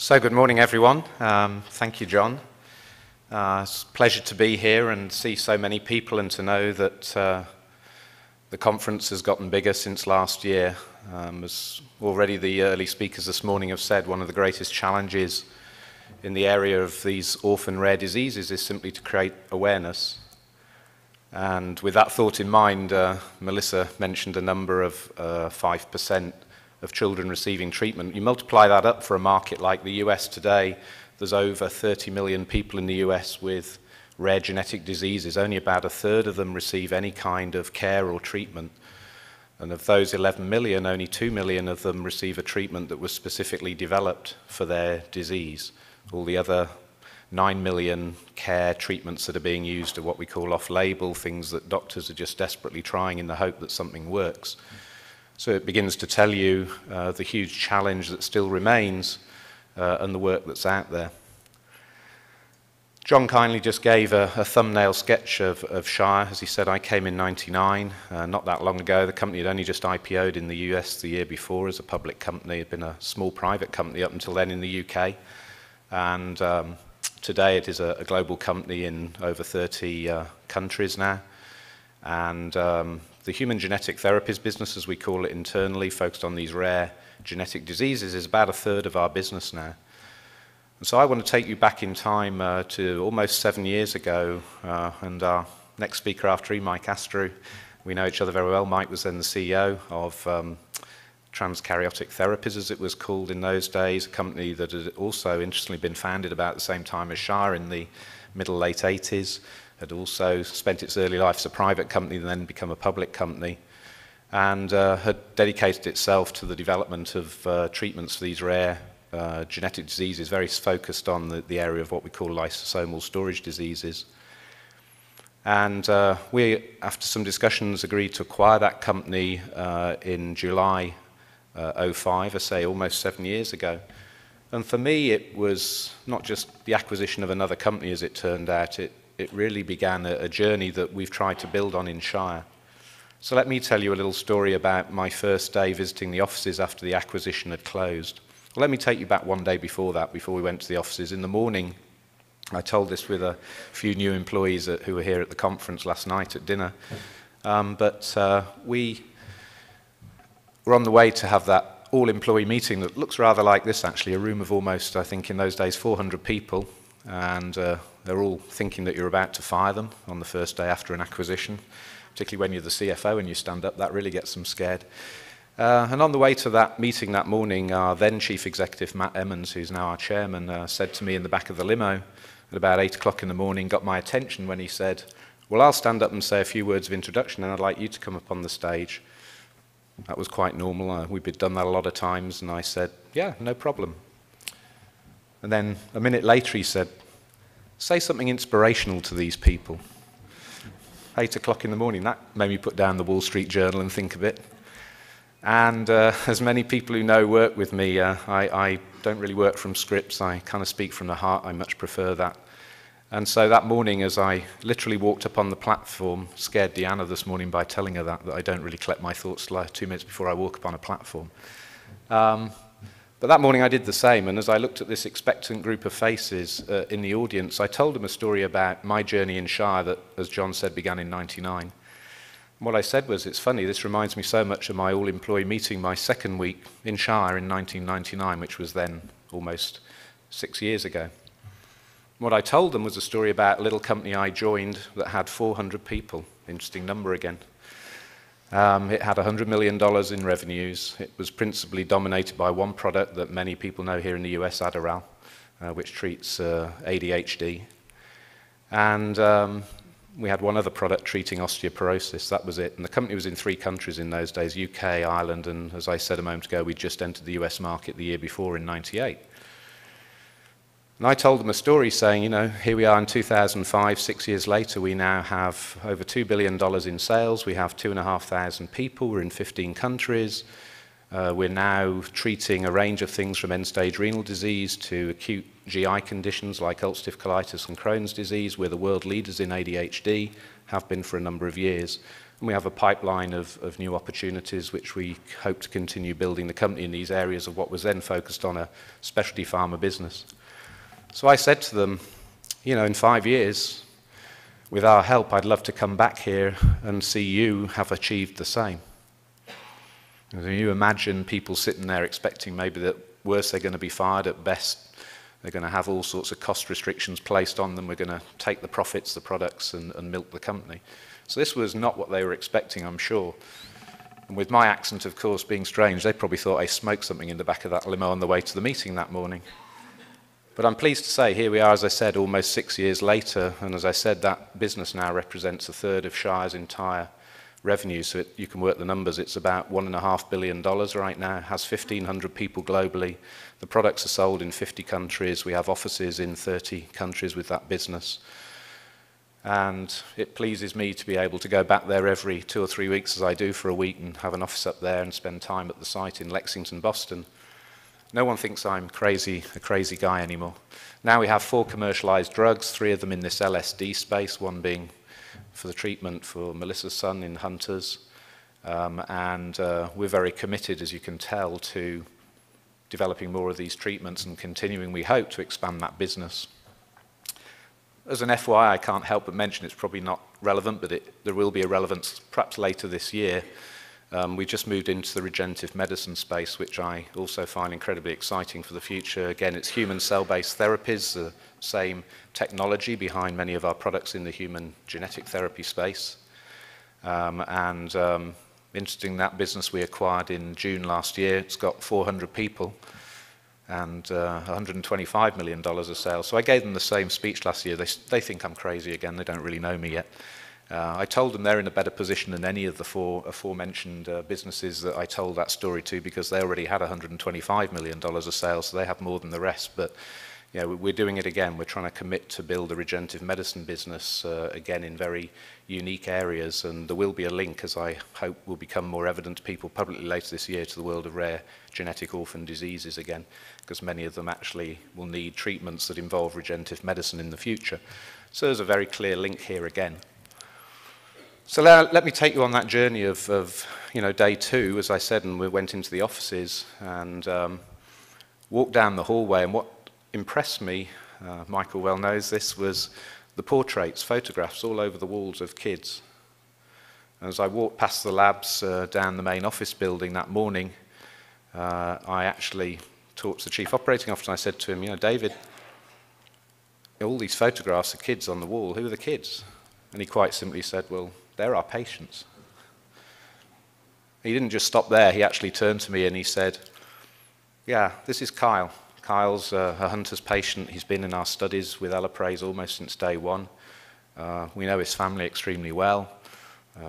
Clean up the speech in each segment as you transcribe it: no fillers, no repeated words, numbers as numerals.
So good morning, everyone. Thank you, John. It's a pleasure to be here and see so many people and to know that the conference has gotten bigger since last year. As already the early speakers this morning have said, one of the greatest challenges in the area of these orphan rare diseases is simply to create awareness. And with that thought in mind, Melissa mentioned a number of 5% of children receiving treatment. You multiply that up for a market like the US today, there's over 30 million people in the US with rare genetic diseases. Only about a third of them receive any kind of care or treatment. And of those 11 million, only 2 million of them receive a treatment that was specifically developed for their disease. All the other 9 million care treatments that are being used are what we call off-label, things that doctors are just desperately trying in the hope that something works. So it begins to tell you the huge challenge that still remains and the work that's out there. John kindly just gave a thumbnail sketch of Shire. As he said, I came in '99, not that long ago. The company had only just IPO'd in the US the year before as a public company. It had been a small private company up until then in the UK. And today it is a global company in over 30 countries now. And the human genetic therapies business, as we call it internally, focused on these rare genetic diseases, is about a third of our business now. And so I want to take you back in time to almost 7 years ago, and our next speaker after he, Mike Astrew, we know each other very well. Mike was then the CEO of Transkaryotic Therapies, as it was called in those days, a company that had also interestingly been founded about the same time as Shire in the late 80s. Had also spent its early life as a private company and then become a public company, and had dedicated itself to the development of treatments for these rare genetic diseases, very focused on the area of what we call lysosomal storage diseases. And we, after some discussions, agreed to acquire that company in July '05, I say almost 7 years ago. And for me, it was not just the acquisition of another company, as it turned out. It really began a journey that we've tried to build on in Shire. So let me tell you a little story about my first day visiting the offices after the acquisition had closed. Well, let me take you back one day before that, before we went to the offices. In the morning, I told this with a few new employees who were here at the conference last night at dinner. We were on the way to have that all-employee meeting that looks rather like this, actually, a room of almost, I think, in those days, 400 people. And they're all thinking that you're about to fire them on the first day after an acquisition, particularly when you're the CFO and you stand up. That really gets them scared. And on the way to that meeting that morning, our then Chief Executive, Matt Emmons, who's now our chairman, said to me in the back of the limo at about 8 o'clock in the morning, got my attention when he said, well, I'll stand up and say a few words of introduction and I'd like you to come up on the stage. That was quite normal. We'd done that a lot of times, and I said, yeah, no problem. And then a minute later he said, say something inspirational to these people. 8 o'clock in the morning, that made me put down the Wall Street Journal and think a bit. And as many people who know work with me, I don't really work from scripts. I kind of speak from the heart. I much prefer that. And so that morning, as I literally walked up on the platform, scared Deanna this morning by telling her that I don't really collect my thoughts 2 minutes before I walk up on a platform. But that morning I did the same, and as I looked at this expectant group of faces in the audience, I told them a story about my journey in Shire that, as John said, began in '99. And what I said was, it's funny, this reminds me so much of my all-employee meeting my second week in Shire in 1999, which was then almost 6 years ago. What I told them was a story about a little company I joined that had 400 people, interesting number again. It had $100 million in revenues. It was principally dominated by one product that many people know here in the US, Adderall, which treats ADHD. And we had one other product treating osteoporosis. That was it. And the company was in 3 countries in those days, UK, Ireland, and as I said a moment ago, we'd just entered the US market the year before in '98. And I told them a story saying, you know, here we are in 2005, 6 years later, we now have over $2 billion in sales. We have 2,500 people. We're in 15 countries. We're now treating a range of things from end-stage renal disease to acute GI conditions like ulcerative colitis and Crohn's disease. We're the world leaders in ADHD, have been for a number of years. And we have a pipeline of new opportunities which we hope to continue building the company in these areas of what was then focused on a specialty pharma business. So I said to them, you know, in 5 years, with our help, I'd love to come back here and see you have achieved the same. And you imagine people sitting there expecting maybe that worse they're going to be fired, at best they're going to have all sorts of cost restrictions placed on them, we're going to take the profits, the products, and milk the company. So this was not what they were expecting, I'm sure. And with my accent, of course, being strange, they probably thought I smoked something in the back of that limo on the way to the meeting that morning. But I'm pleased to say, here we are, as I said, almost 6 years later, and as I said, that business now represents a third of Shire's entire revenue, so you can work the numbers. It's about $1.5 billion right now, has 1,500 people globally. The products are sold in 50 countries. We have offices in 30 countries with that business. And it pleases me to be able to go back there every 2 or 3 weeks, as I do for a week, and have an office up there and spend time at the site in Lexington, Boston. No one thinks I'm a crazy guy anymore. Now we have 4 commercialized drugs, 3 of them in this LSD space, one being for the treatment for Melissa's son in Hunters. We're very committed, as you can tell, to developing more of these treatments and continuing, we hope, to expand that business. As an FYI, I can't help but mention, it's probably not relevant, but there will be a relevance perhaps later this year. We just moved into the regenerative medicine space, which I also find incredibly exciting for the future. Again, it's human cell-based therapies, the same technology behind many of our products in the human genetic therapy space. Interesting, that business we acquired in June last year, it's got 400 people and $125 million of sales. So I gave them the same speech last year. They think I'm crazy again. They don't really know me yet. I told them they're in a better position than any of the 4 aforementioned businesses that I told that story to, because they already had $125 million of sales, so they have more than the rest. But you know, we're doing it again. We're trying to commit to build a regenerative medicine business, again, in very unique areas. And there will be a link, as I hope will become more evident to people publicly later this year, to the world of rare genetic orphan diseases again, because many of them actually will need treatments that involve regenerative medicine in the future. So there's a very clear link here again. So let me take you on that journey of you know, day 2, as I said, and we went into the offices and walked down the hallway. And what impressed me, Michael well knows this, was the portraits, photographs all over the walls of kids. And as I walked past the labs down the main office building that morning, I actually talked to the Chief Operating Officer, and I said to him, you know, David, all these photographs of kids on the wall, who are the kids? And he quite simply said, well, they're our patients. He didn't just stop there. He actually turned to me and he said, yeah, this is Kyle. Kyle's a Hunter's patient. He's been in our studies with Elaprase almost since day 1. We know his family extremely well.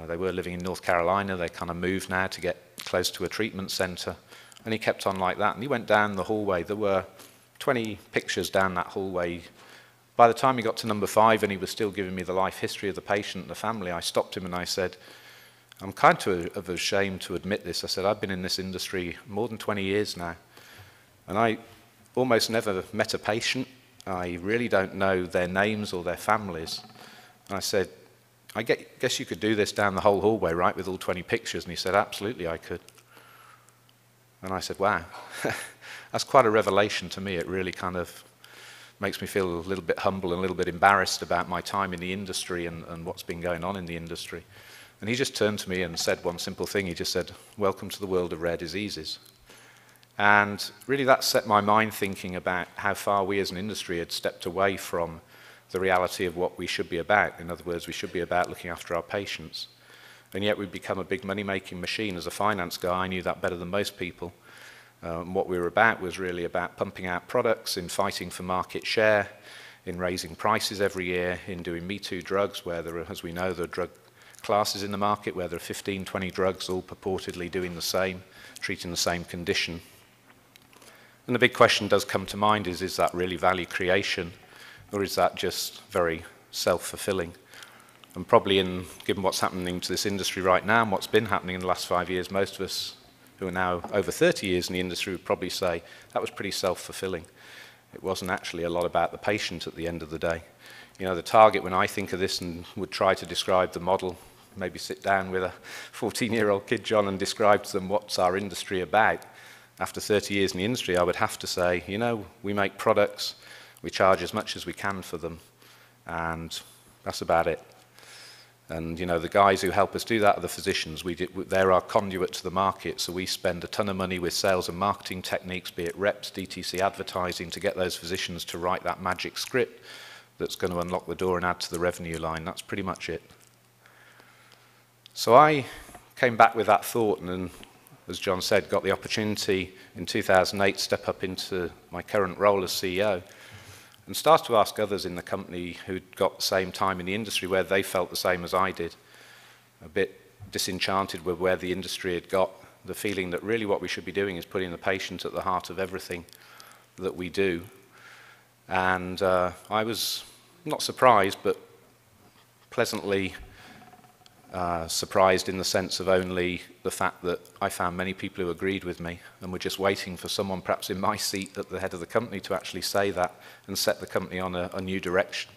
They were living in North Carolina. They kind of moved now to get close to a treatment center. And he kept on like that. And he went down the hallway. There were 20 pictures down that hallway. By the time he got to number 5 and he was still giving me the life history of the patient and the family, I stopped him and I said, I'm kind of ashamed to admit this. I said, I've been in this industry more than 20 years now, and I almost never met a patient. I really don't know their names or their families. And I said, I guess you could do this down the whole hallway, right, with all 20 pictures? And he said, absolutely, I could. And I said, wow, that's quite a revelation to me. It really kind of makes me feel a little bit humble and a little bit embarrassed about my time in the industry and what's been going on in the industry. And he just turned to me and said one simple thing. He just said, welcome to the world of rare diseases. And really that set my mind thinking about how far we as an industry had stepped away from the reality of what we should be about. In other words, we should be about looking after our patients. And yet we've become a big money-making machine. As a finance guy, I knew that better than most people. What we were about was really about pumping out products, in fighting for market share, in raising prices every year, in doing Me Too drugs, where there are, as we know, there are drug classes in the market, where there are 15, 20 drugs all purportedly doing the same, treating the same condition. And the big question does come to mind is that really value creation, or is that just very self-fulfilling? And probably given what's happening to this industry right now and what's been happening in the last 5 years, most of us who are now over 30 years in the industry would probably say that was pretty self-fulfilling. It wasn't actually a lot about the patient at the end of the day. You know, the target, when I think of this and would try to describe the model, maybe sit down with a 14-year-old kid, John, and describe to them what's our industry about, after 30 years in the industry, I would have to say, you know, we make products, we charge as much as we can for them, and that's about it. And, you know, the guys who help us do that are the physicians. They're our conduit to the market, so we spend a ton of money with sales and marketing techniques, be it reps, DTC advertising, to get those physicians to write that magic script that's going to unlock the door and add to the revenue line. That's pretty much it. So I came back with that thought, and as John said, got the opportunity in 2008 to step up into my current role as CEO, and started to ask others in the company who'd got the same time in the industry where they felt the same as I did, a bit disenchanted with where the industry had got, the feeling that really what we should be doing is putting the patient at the heart of everything that we do. And I was not surprised, but pleasantly surprised in the sense of only the fact that I found many people who agreed with me and were just waiting for someone perhaps in my seat at the head of the company to actually say that and set the company on a new direction.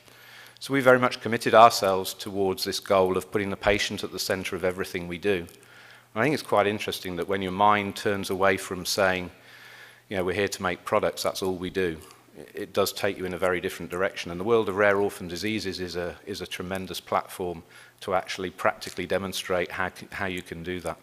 So we very much committed ourselves towards this goal of putting the patient at the centre of everything we do. And I think it's quite interesting that when your mind turns away from saying, you know, we're here to make products, that's all we do, it does take you in a very different direction. And the world of rare orphan diseases is a tremendous platform to actually practically demonstrate how you can do that.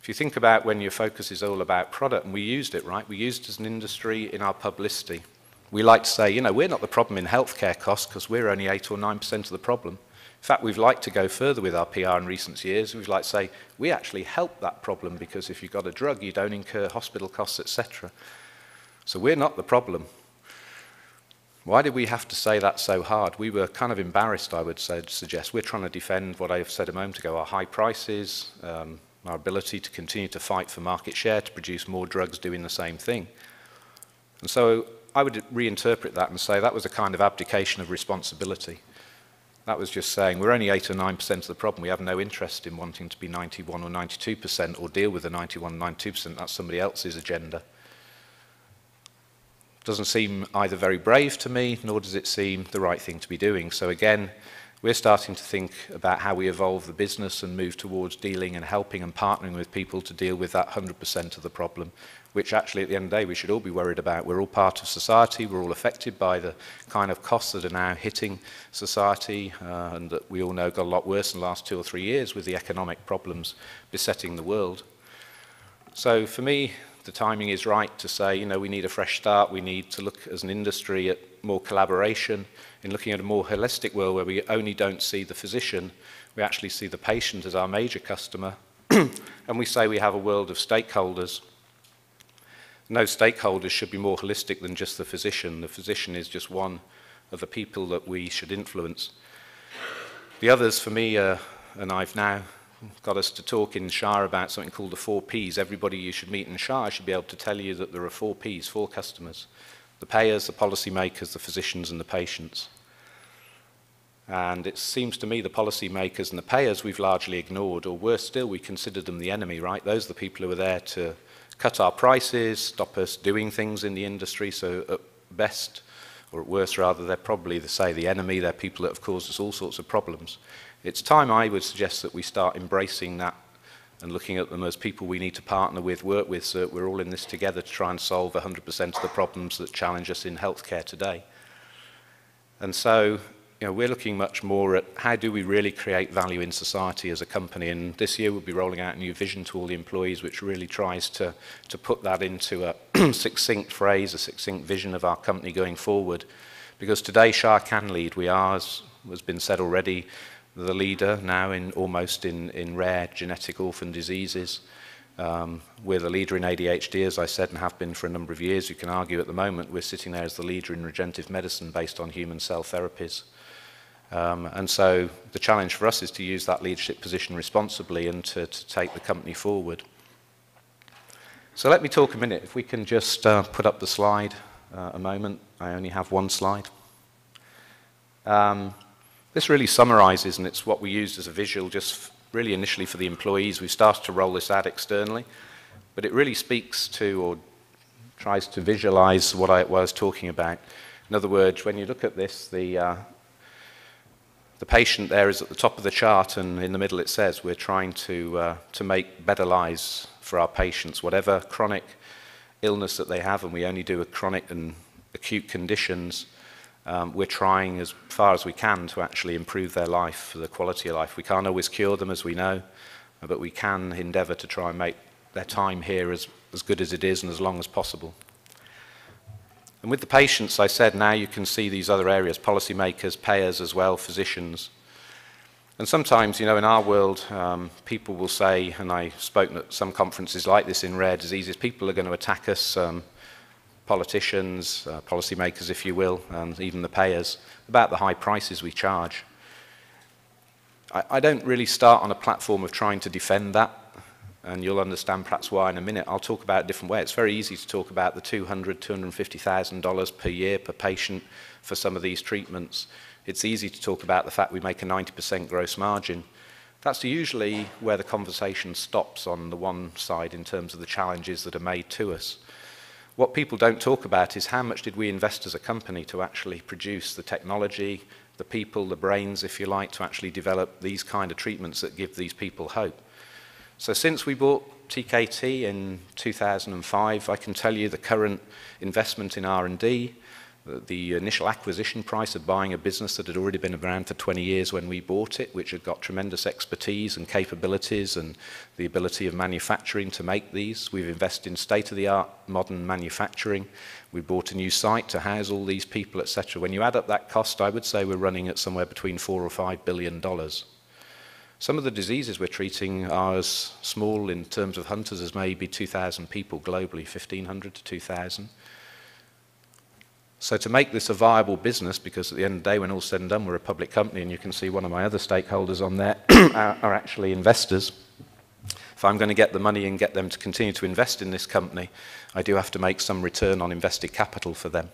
If you think about when your focus is all about product, and we used it, right? We used it as an industry in our publicity. We like to say, you know, we're not the problem in healthcare costs because we're only 8 or 9% of the problem. In fact, we've liked to go further with our PR in recent years. We've liked to say, we actually help that problem because if you've got a drug, you don't incur hospital costs, etc. So we're not the problem. Why did we have to say that so hard? We were kind of embarrassed, I would suggest. We're trying to defend what I said a moment ago, our high prices, our ability to continue to fight for market share, to produce more drugs doing the same thing. And so I would reinterpret that and say that was a kind of abdication of responsibility. That was just saying we're only 8 or 9% of the problem. We have no interest in wanting to be 91 or 92% or deal with the 91 or 92%. That's somebody else's agenda. Doesn't seem either very brave to me, nor does it seem the right thing to be doing. So again, we're starting to think about how we evolve the business and move towards dealing and helping and partnering with people to deal with that 100% of the problem, which actually at the end of the day we should all be worried about. We're all part of society, we're all affected by the kind of costs that are now hitting society and that we all know got a lot worse in the last 2 or 3 years with the economic problems besetting the world. So for me, the timing is right to say, you know, we need a fresh start. We need to look as an industry at more collaboration, in looking at a more holistic world where we only don't see the physician, we actually see the patient as our major customer, and we say we have a world of stakeholders. No stakeholders should be more holistic than just the physician. The physician is just one of the people that we should influence. The others, for me, and I've now got us to talk in Shire about something called the 4 Ps. Everybody you should meet in Shire should be able to tell you that there are 4 Ps, 4 customers: the payers, the policymakers, the physicians, and the patients. And it seems to me the policymakers and the payers we've largely ignored, or worse still, we consider them the enemy, right? Those are the people who are there to cut our prices, stop us doing things in the industry. So at best, or at worst rather, they're probably, say, the enemy. They're people that have caused us all sorts of problems. It's time, I would suggest, that we start embracing that and looking at them as people we need to partner with, work with, so that we're all in this together to try and solve 100% of the problems that challenge us in healthcare today. And so, you know, we're looking much more at how do we really create value in society as a company. And this year we'll be rolling out a new vision to all the employees, which really tries to put that into a succinct phrase, a succinct vision of our company going forward. Because today Shire can lead. We are, as has been said already, the leader now almost in rare genetic orphan diseases. We're the leader in ADHD, as I said, and have been for a number of years. You can argue at the moment we're sitting there as the leader in regenerative medicine based on human cell therapies. And so the challenge for us is to use that leadership position responsibly and to take the company forward. So let me talk a minute. If we can just put up the slide a moment. I only have one slide. This really summarizes, and it's what we used as a visual just really initially for the employees. We've started to roll this out externally, but it really speaks to or tries to visualize what I was talking about. In other words, when you look at this, the The patient there is at the top of the chart, and in the middle it says we're trying to make better lives for our patients, whatever chronic illness that they have, and we only do chronic and acute conditions. We're trying as far as we can to actually improve their life, their quality of life. We can't always cure them, as we know, but we can endeavour to try and make their time here as good as it is and as long as possible. And with the patients, I said, now you can see these other areas, policymakers, payers as well, physicians. And sometimes, you know, in our world, people will say, and I've spoken at some conferences like this in rare diseases, people are going to attack us, politicians, policymakers, if you will, and even the payers, about the high prices we charge. I don't really start on a platform of trying to defend that, and you'll understand perhaps why in a minute. I'll talk about it a different way. It's very easy to talk about the $200,000, $250,000 per year per patient for some of these treatments. It's easy to talk about the fact we make a 90% gross margin. That's usually where the conversation stops on the one side in terms of the challenges that are made to us. What people don't talk about is how much did we invest as a company to actually produce the technology, the people, the brains, if you like, to actually develop these kind of treatments that give these people hope. So since we bought TKT in 2005, I can tell you the current investment in R&D, the initial acquisition price of buying a business that had already been around for 20 years when we bought it, which had got tremendous expertise and capabilities and the ability of manufacturing to make these. We've invested in state-of-the-art modern manufacturing. We bought a new site to house all these people, etc. When you add up that cost, I would say we're running at somewhere between $4 or $5 billion. Some of the diseases we're treating are as small in terms of hunters as maybe 2,000 people globally, 1,500 to 2,000. So to make this a viable business, because at the end of the day, when all's said and done, we're a public company, and you can see one of my other stakeholders on there are actually investors. If I'm going to get the money and get them to continue to invest in this company, I do have to make some return on invested capital for them.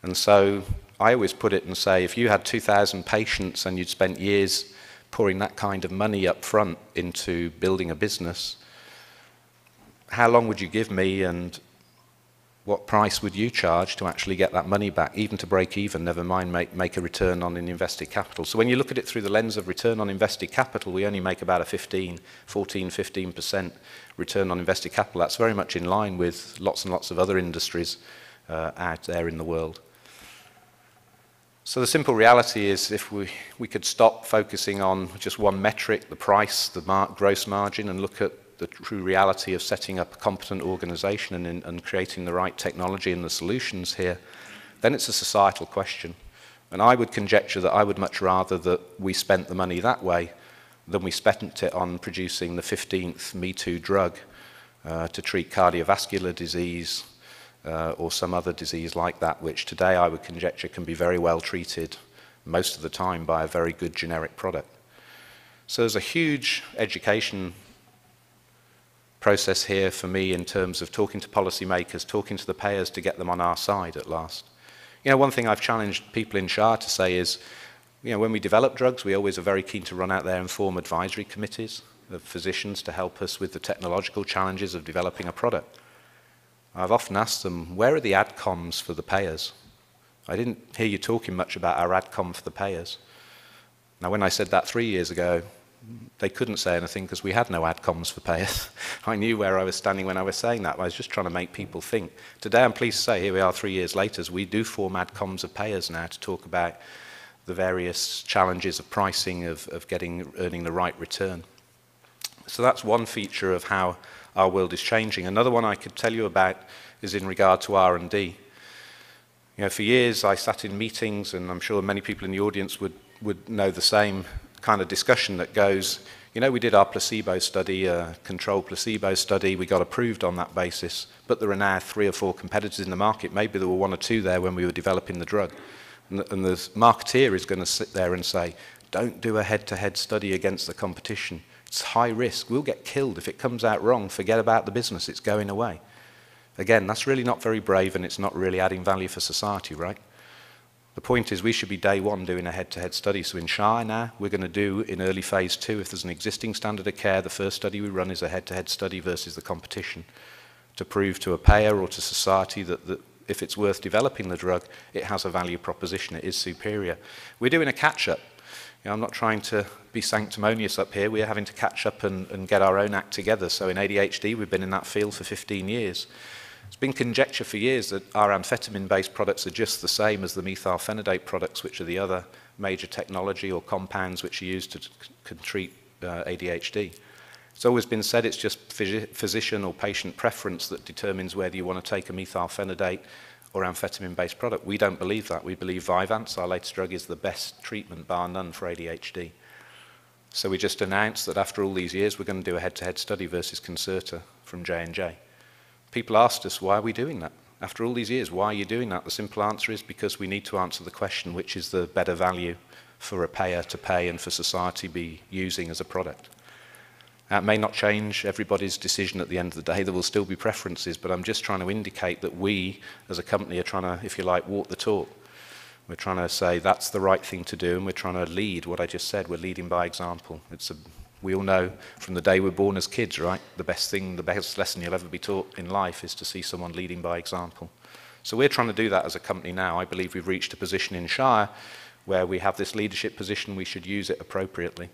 And so I always put it and say, if you had 2,000 patients and you'd spent years pouring that kind of money up front into building a business, how long would you give me, and what price would you charge to actually get that money back, even to break even, never mind make a return on an invested capital? So when you look at it through the lens of return on invested capital, we only make about a 15% return on invested capital. That's very much in line with lots and lots of other industries out there in the world. So the simple reality is, if we could stop focusing on just one metric, the price, the gross margin, and look at the true reality of setting up a competent organization and creating the right technology and the solutions here, then it's a societal question. And I would conjecture that I would much rather that we spent the money that way than we spent it on producing the 15th Me Too drug to treat cardiovascular disease or some other disease like that, which today I would conjecture can be very well treated most of the time by a very good generic product. So there's a huge education process here for me in terms of talking to policymakers, talking to the payers to get them on our side at last. You know, one thing I've challenged people in Shire to say is, you know, when we develop drugs, we always are very keen to run out there and form advisory committees of physicians to help us with the technological challenges of developing a product. I've often asked them, where are the adcoms for the payers? I didn't hear you talking much about our adcom for the payers. Now, when I said that 3 years ago, they couldn't say anything because we had no adcoms for payers. I knew where I was standing when I was saying that. I was just trying to make people think. Today, I'm pleased to say, here we are 3 years later, we do form adcoms of payers now to talk about the various challenges of pricing, of earning the right return. So that's one feature of how our world is changing. Another one I could tell you about is in regard to R&D. You know, for years I sat in meetings, and I'm sure many people in the audience would know the same kind of discussion that goes, you know, we did our placebo study, controlled placebo study, we got approved on that basis, but there are now 3 or 4 competitors in the market. Maybe there were 1 or 2 there when we were developing the drug. And the marketeer is going to sit there and say, don't do a head-to-head study against the competition. It's high risk. We'll get killed. If it comes out wrong, forget about the business. It's going away. Again, that's really not very brave, and it's not really adding value for society, right? The point is we should be day one doing a head-to-head study. So in Shire now, we're going to do in early phase 2, if there's an existing standard of care, the first study we run is a head-to-head study versus the competition to prove to a payer or to society that if it's worth developing the drug, it has a value proposition, it is superior. We're doing a catch-up. You know, I'm not trying to be sanctimonious up here. We're having to catch up and get our own act together. So in ADHD, we've been in that field for 15 years. It's been conjecture for years that our amphetamine-based products are just the same as the methylphenidate products, which are the other major technology or compounds which are used to treat ADHD. It's always been said it's just physician or patient preference that determines whether you want to take a methylphenidate or amphetamine-based product. We don't believe that. We believe Vyvanse, our latest drug, is the best treatment, bar none, for ADHD. So we just announced that after all these years, we're going to do a head-to-head study versus Concerta from J&J. People asked us, why are we doing that? After all these years, why are you doing that? The simple answer is because we need to answer the question, which is the better value for a payer to pay and for society to be using as a product. That may not change everybody's decision at the end of the day. There will still be preferences, but I'm just trying to indicate that we, as a company, are trying to, if you like, walk the talk. We're trying to say that's the right thing to do, and we're trying to lead what I just said. We're leading by example. We all know from the day we're born as kids, right? The best lesson you'll ever be taught in life is to see someone leading by example. So we're trying to do that as a company now. I believe we've reached a position in Shire where we have this leadership position. We should use it appropriately.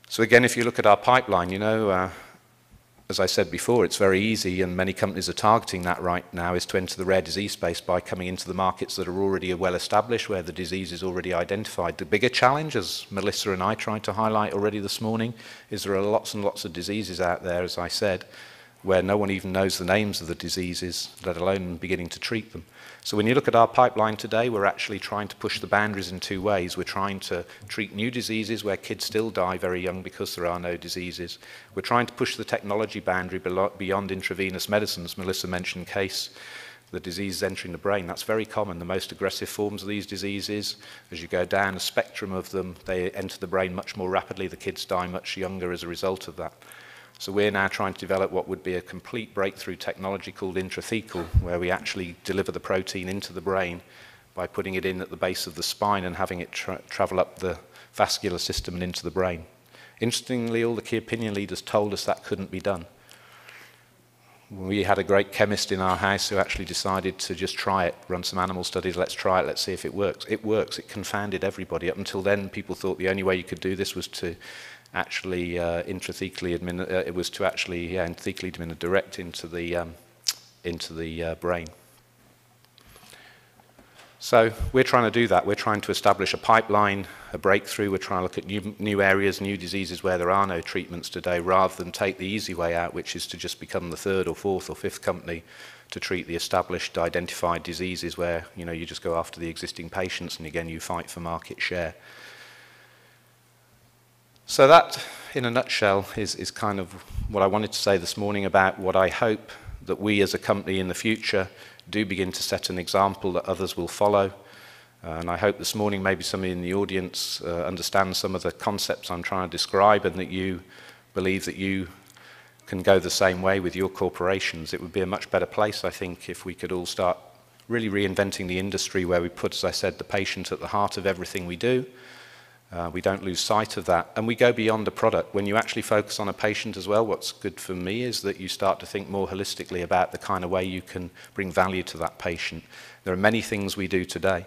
So again, if you look at our pipeline, you know, as I said before, it's very easy, and many companies are targeting that right now, is to enter the rare disease space by coming into the markets that are already well established, where the disease is already identified. The bigger challenge, as Melissa and I tried to highlight already this morning, is there are lots and lots of diseases out there, as I said, where no one even knows the names of the diseases, let alone beginning to treat them. So when you look at our pipeline today, we're actually trying to push the boundaries in two ways. We're trying to treat new diseases where kids still die very young because there are no diseases. We're trying to push the technology boundary beyond intravenous medicines. Melissa mentioned case, the disease entering the brain. That's very common. The most aggressive forms of these diseases, as you go down a spectrum of them, they enter the brain much more rapidly. The kids die much younger as a result of that. So we're now trying to develop what would be a complete breakthrough technology called intrathecal, where we actually deliver the protein into the brain by putting it in at the base of the spine and having it travel up the vascular system and into the brain. Interestingly, all the key opinion leaders told us that couldn't be done. We had a great chemist in our house who actually decided to just try it, run some animal studies, let's try it, let's see if it works. It works. It confounded everybody. Up until then, people thought the only way you could do this was to actually intrathecally administer direct into the brain. So we're trying to do that. We're trying to establish a pipeline, a breakthrough. We're trying to look at new areas, new diseases where there are no treatments today, rather than take the easy way out, which is to just become the third or fourth or fifth company to treat the established, identified diseases where, you know, you just go after the existing patients and again you fight for market share. So that, in a nutshell, is kind of what I wanted to say this morning about what I hope that we as a company in the future do begin to set an example that others will follow. And I hope this morning maybe somebody in the audience understands some of the concepts I'm trying to describe and that you believe that you can go the same way with your corporations. It would be a much better place, I think, if we could all start really reinventing the industry where we put, as I said, the patient at the heart of everything we do. We don't lose sight of that, and we go beyond the product. When you actually focus on a patient as well, what's good for me is that you start to think more holistically about the kind of way you can bring value to that patient. There are many things we do today.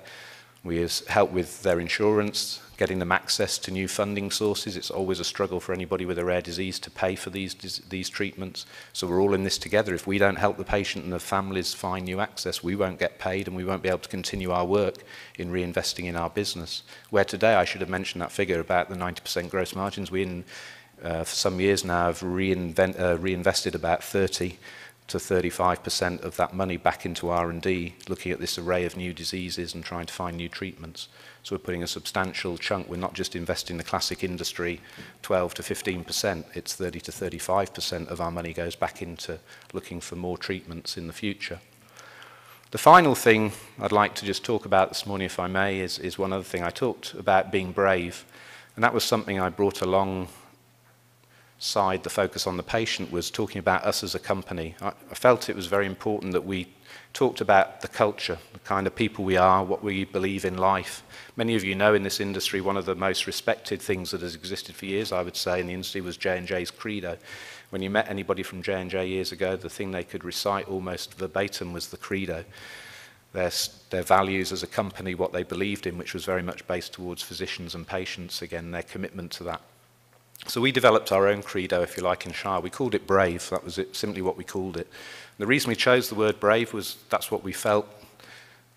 We help with their insurance, getting them access to new funding sources. It's always a struggle for anybody with a rare disease to pay for these treatments. So we're all in this together. If we don't help the patient and the families find new access, we won't get paid and we won't be able to continue our work in reinvesting in our business. Where today, I should have mentioned that figure about the 90% gross margins. We, for some years now, have reinvested about 30 to 35% of that money back into R&D, looking at this array of new diseases and trying to find new treatments. So we're putting a substantial chunk. We're not just investing in the classic industry, 12 to 15%. It's 30 to 35% of our money goes back into looking for more treatments in the future. The final thing I'd like to just talk about this morning, if I may, is one other thing. I talked about being brave, and that was something I brought along side, the focus on the patient, was talking about us as a company. I felt it was very important that we talked about the culture, the kind of people we are, what we believe in life. Many of you know in this industry, one of the most respected things that has existed for years, I would say, in the industry was J&J's credo. When you met anybody from J&J years ago, the thing they could recite almost verbatim was the credo. their values as a company, what they believed in, which was very much based towards physicians and patients, again, their commitment to that. So we developed our own credo, if you like, in Shire. We called it Brave. That was it, simply what we called it. The reason we chose the word brave was that's what we felt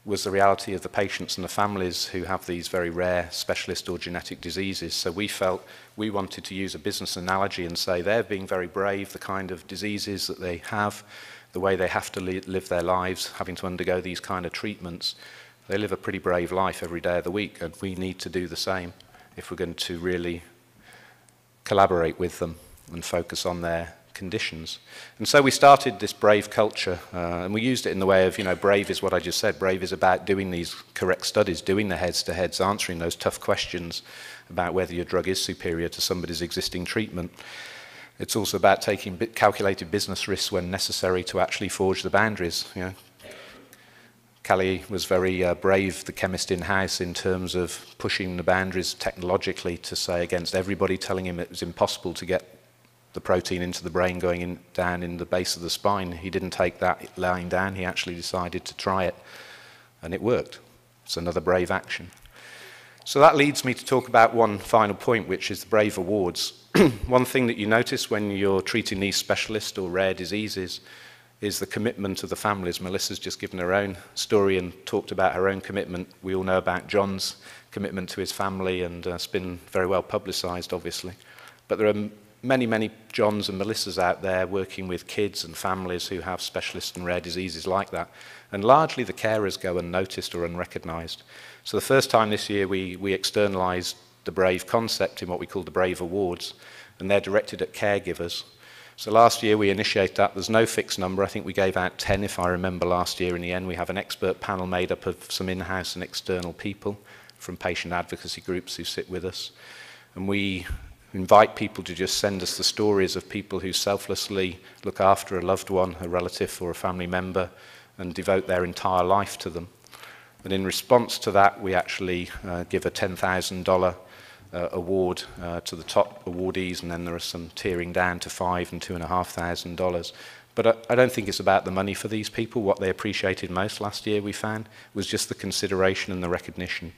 was the reality of the patients and the families who have these very rare specialist or genetic diseases. So we felt we wanted to use a business analogy and say they're being very brave, the kind of diseases that they have, the way they have to live their lives, having to undergo these kind of treatments. They live a pretty brave life every day of the week, and we need to do the same if we're going to really collaborate with them and focus on their conditions. And so we started this brave culture, and we used it in the way of, brave is what I just said. Brave is about doing these correct studies, doing the heads-to-heads, answering those tough questions about whether your drug is superior to somebody's existing treatment. It's also about taking calculated business risks when necessary to actually forge the boundaries. Callie was very brave, the chemist in-house, in terms of pushing the boundaries technologically to say against everybody telling him it was impossible to get the protein into the brain going down in the base of the spine. He didn't take that lying down, he actually decided to try it, and it worked. It's another brave action. So that leads me to talk about one final point, which is the Brave Awards. One thing that you notice when you're treating these specialist or rare diseases is the commitment of the families. Melissa's just given her own story and talked about her own commitment. We all know about John's commitment to his family, and it's been very well publicised, obviously. But there are many, many Johns and Melissas out there working with kids and families who have specialist and rare diseases like that. And largely the carers go unnoticed or unrecognised. So the first time this year we externalised the Brave concept in what we call the Brave Awards, and they're directed at caregivers. So last year we initiated that. There's no fixed number. I think we gave out 10, if I remember, last year in the end. We have an expert panel made up of some in-house and external people from patient advocacy groups who sit with us. And we invite people to just send us the stories of people who selflessly look after a loved one, a relative or a family member, and devote their entire life to them. And in response to that, we actually give a $10,000 award to the top awardees, and then there are some tiering down to $5,000 and $2,500. But I don't think it's about the money for these people. What they appreciated most last year, we found, was just the consideration and the recognition.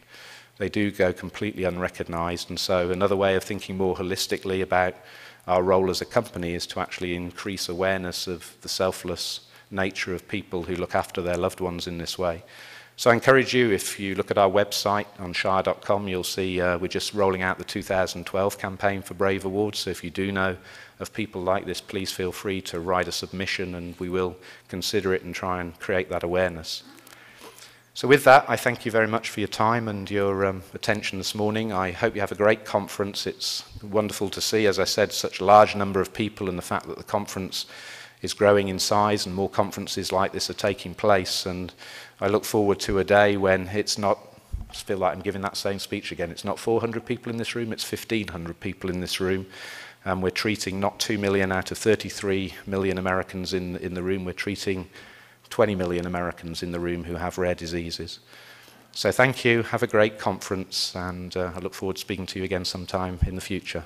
They do go completely unrecognised, and so another way of thinking more holistically about our role as a company is to actually increase awareness of the selfless nature of people who look after their loved ones in this way. So I encourage you, if you look at our website on shire.com, you'll see we're just rolling out the 2012 campaign for Brave Awards. So if you do know of people like this, please feel free to write a submission, and we will consider it and try and create that awareness. So with that, I thank you very much for your time and your attention this morning. I hope you have a great conference. It's wonderful to see, as I said, such a large number of people, and the fact that the conference is growing in size and more conferences like this are taking place. And I look forward to a day when it's not, I feel like I'm giving that same speech again, it's not 400 people in this room, it's 1,500 people in this room. And we're treating not 2 million out of 33 million Americans in the room, we're treating 20 million Americans in the room who have rare diseases. So thank you, have a great conference, and I look forward to speaking to you again sometime in the future.